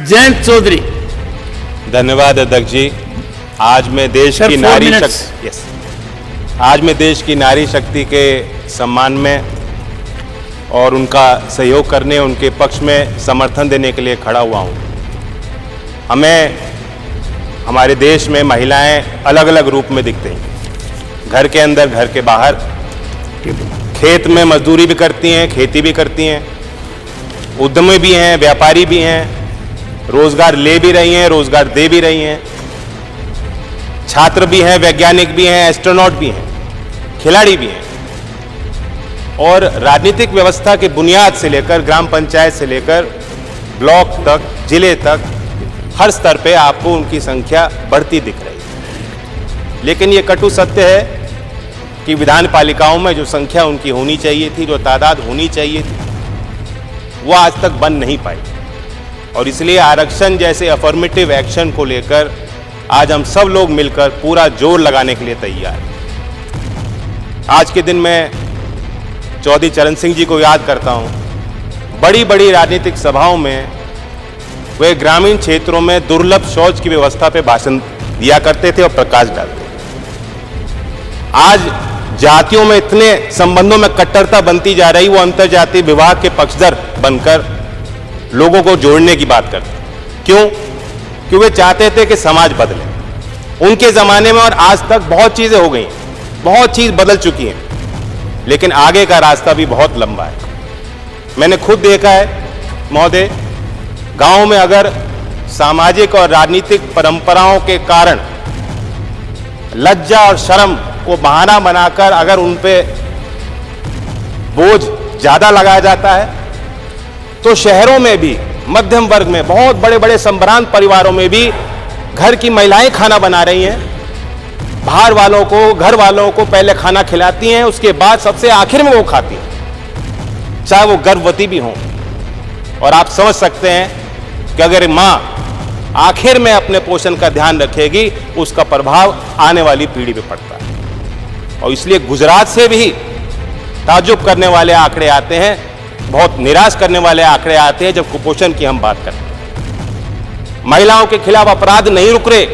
जयंत चौधरी। धन्यवाद अध्यक्ष जी। आज मैं देश की नारी शक्ति आज मैं देश की नारी शक्ति के सम्मान में और उनका सहयोग करने, उनके पक्ष में समर्थन देने के लिए खड़ा हुआ हूँ। हमारे देश में महिलाएं अलग अलग रूप में दिखते हैं, घर के अंदर, घर के बाहर, खेत में मजदूरी भी करती हैं, खेती भी करती हैं, उद्यमी भी हैं, व्यापारी भी हैं, रोजगार ले भी रही हैं, रोजगार दे भी रही हैं, छात्र भी हैं, वैज्ञानिक भी हैं, एस्ट्रोनॉट भी हैं, खिलाड़ी भी हैं। और राजनीतिक व्यवस्था की बुनियाद से लेकर ग्राम पंचायत से लेकर ब्लॉक तक, जिले तक, हर स्तर पे आपको उनकी संख्या बढ़ती दिख रही है। लेकिन ये कटु सत्य है कि विधान पालिकाओं में जो संख्या उनकी होनी चाहिए थी, जो तादाद होनी चाहिए थी, वो आज तक बन नहीं पाई। और इसलिए आरक्षण जैसे अफर्मेटिव एक्शन को लेकर आज हम सब लोग मिलकर पूरा जोर लगाने के लिए तैयार हैं। आज के दिन मैं चौधरी चरण सिंह जी को याद करता हूं। बड़ी बड़ी राजनीतिक सभाओं में वे ग्रामीण क्षेत्रों में दुर्लभ शौच की व्यवस्था पे भाषण दिया करते थे और प्रकाश डालते थे। आज जातियों में इतने संबंधों में कट्टरता बनती जा रही, वो अंतर्जातीय विवाह के पक्षधर बनकर लोगों को जोड़ने की बात करते। क्यों? क्योंकि वे चाहते थे कि समाज बदले। उनके जमाने में और आज तक बहुत चीजें हो गई, बहुत चीज बदल चुकी हैं, लेकिन आगे का रास्ता भी बहुत लंबा है। मैंने खुद देखा है महोदय, गांव में अगर सामाजिक और राजनीतिक परंपराओं के कारण लज्जा और शर्म को बहाना बनाकर अगर उन पे बोझ ज्यादा लगाया जाता है, तो शहरों में भी, मध्यम वर्ग में, बहुत बड़े बड़े संभ्रांत परिवारों में भी घर की महिलाएं खाना बना रही हैं, बाहर वालों को, घर वालों को पहले खाना खिलाती हैं, उसके बाद सबसे आखिर में वो खाती हैं, चाहे वो गर्भवती भी हों। और आप समझ सकते हैं कि अगर मां आखिर में अपने पोषण का ध्यान रखेगी, उसका प्रभाव आने वाली पीढ़ी पे पड़ता है। और इसलिए गुजरात से भी ताज्जुब करने वाले आंकड़े आते हैं, बहुत निराश करने वाले आंकड़े आते हैं जब कुपोषण की हम बात करते हैं। महिलाओं के खिलाफ अपराध नहीं रुक रहे,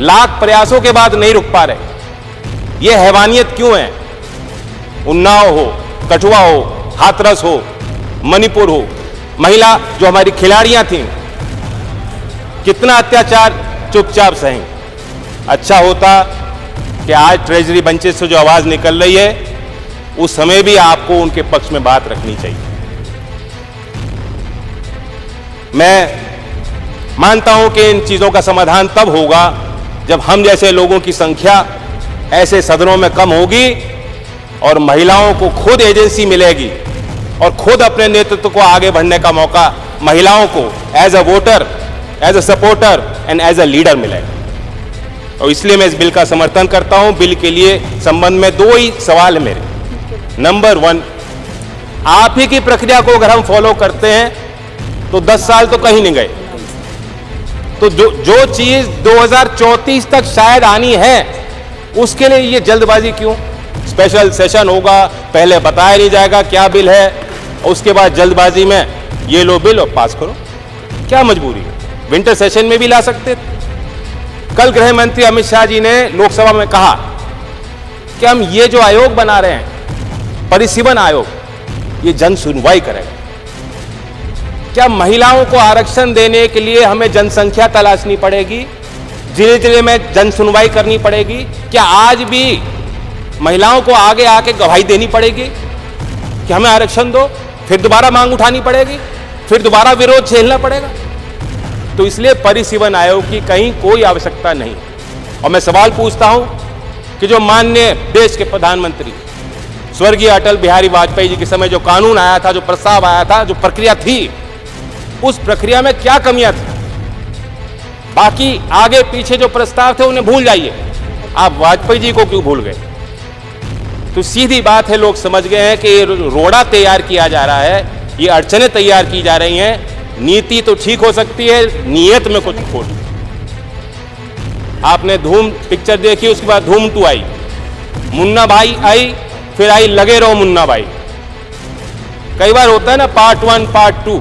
लाख प्रयासों के बाद नहीं रुक पा रहे। यह हैवानियत क्यों है? उन्नाव हो, कठुआ हो, हाथरस हो, मणिपुर हो, महिला जो हमारी खिलाड़ियां थीं, कितना अत्याचार चुपचाप सही। अच्छा होता कि आज ट्रेजरी बेंचेस से जो आवाज निकल रही है, उस समय भी आपको उनके पक्ष में बात रखनी चाहिए। मैं मानता हूं कि इन चीजों का समाधान तब होगा जब हम जैसे लोगों की संख्या ऐसे सदनों में कम होगी और महिलाओं को खुद एजेंसी मिलेगी और खुद अपने नेतृत्व को आगे बढ़ने का मौका महिलाओं को as a voter, as a supporter and as a leader मिलेगा। और इसलिए मैं इस बिल का समर्थन करता हूं। बिल के लिए संबंध में दो ही सवाल है मेरे। नंबर 1, आप ही की प्रक्रिया को अगर हम फॉलो करते हैं तो 10 साल तो कहीं नहीं गए। तो जो चीज 2034 तक शायद आनी है, उसके लिए ये जल्दबाजी क्यों? स्पेशल सेशन होगा, पहले बताया नहीं जाएगा क्या बिल है, उसके बाद जल्दबाजी में ये लो बिल और पास करो। क्या मजबूरी है? विंटर सेशन में भी ला सकते थे। कल गृह मंत्री अमित शाह जी ने लोकसभा में कहा कि हम ये जो आयोग बना रहे हैं, परिसीमन आयोग, ये जन सुनवाई करेगा। क्या महिलाओं को आरक्षण देने के लिए हमें जनसंख्या तलाशनी पड़ेगी? जिले जिले में जन सुनवाई करनी पड़ेगी? क्या आज भी महिलाओं को आगे आके गवाही देनी पड़ेगी कि हमें आरक्षण दो? फिर दोबारा मांग उठानी पड़ेगी, फिर दोबारा विरोध झेलना पड़ेगा? तो इसलिए परिसीमन आयोग की कहीं कोई आवश्यकता नहीं। और मैं सवाल पूछता हूं कि जो माननीय देश के प्रधानमंत्री स्वर्गीय अटल बिहारी वाजपेयी जी के समय जो कानून आया था, जो प्रस्ताव आया था, जो प्रक्रिया थी, उस प्रक्रिया में क्या कमियां थी? बाकी आगे पीछे जो प्रस्ताव थे उन्हें भूल जाइए, आप वाजपेयी जी को क्यों भूल गए? तो सीधी बात है, लोग समझ गए हैं कि रोड़ा तैयार किया जा रहा है, ये अड़चनें तैयार की जा रही हैं। नीति तो ठीक हो सकती है, नीयत में कुछ खोट। आपने धूम पिक्चर देखी, उसके बाद धूम 2 आई, मुन्ना भाई आई, फिर आई लगे रहो मुन्ना भाई। कई बार होता है ना पार्ट 1 पार्ट 2,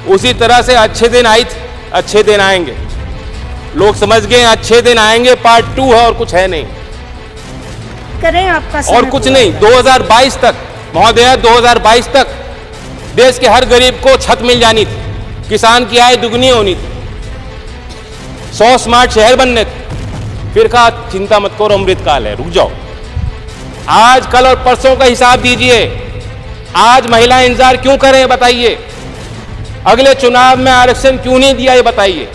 उसी तरह से अच्छे दिन आई, अच्छे दिन आएंगे। लोग समझ गए अच्छे दिन आएंगे पार्ट 2 है और कुछ है नहीं, करें आपका समय और कुछ पूरा नहीं। होगा। 2022 तक महोदय, 2022 तक देश के हर गरीब को छत मिल जानी थी, किसान की आय दुगनी होनी थी, 100 स्मार्ट शहर बनने थे। फिर कहा चिंता मत करो, अमृतकाल है, रुक जाओ। आज कल और परसों का हिसाब दीजिए। आज महिलाएं इंतजार क्यों करें बताइए? अगले चुनाव में आरक्षण क्यों नहीं दिया ये बताइए?